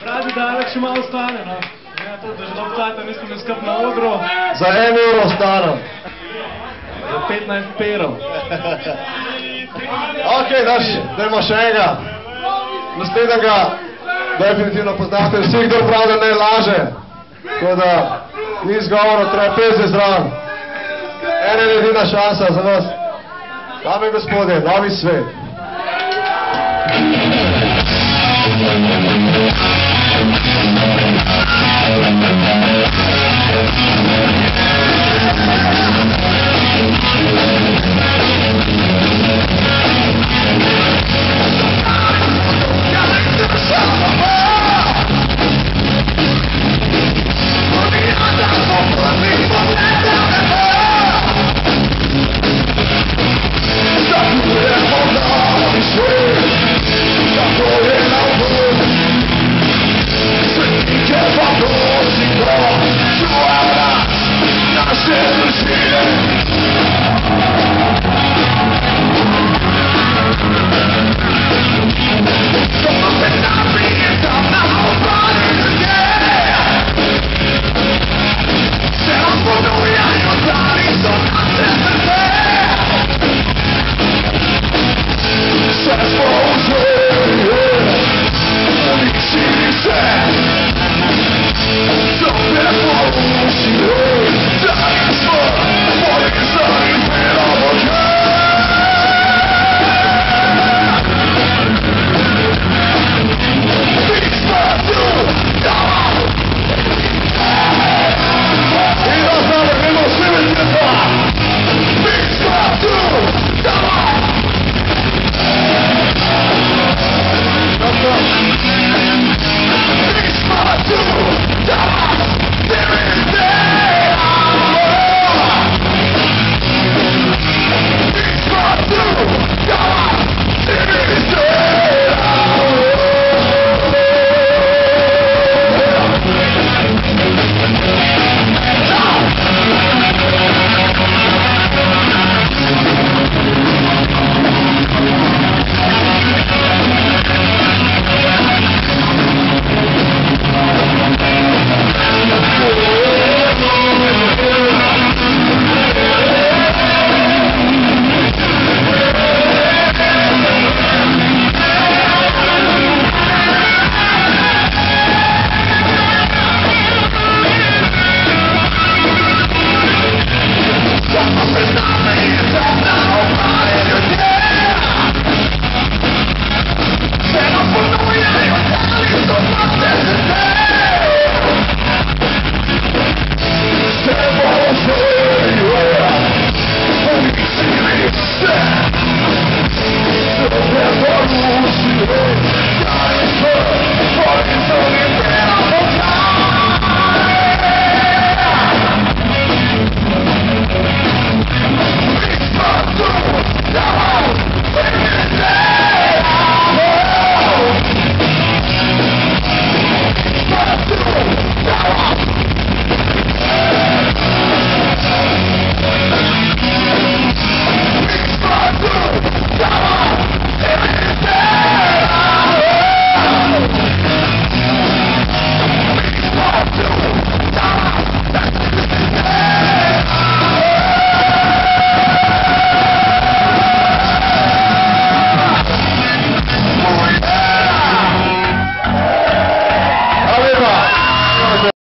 Pravi, da Alek še malo ostane, no. Ja, to, da že dolgo cajta nismo bili skupaj na odru. Za 1 euro ostanem. Za 15 perov. Ok, dajmo še enega. Naslednjega definitivno poznate vsi, kdo pravi, da ne laže. Tako da ni izgovora, treba peze zraven. Ena je edina šansa za vas. Dame in gospodje, novi svet. Thank you.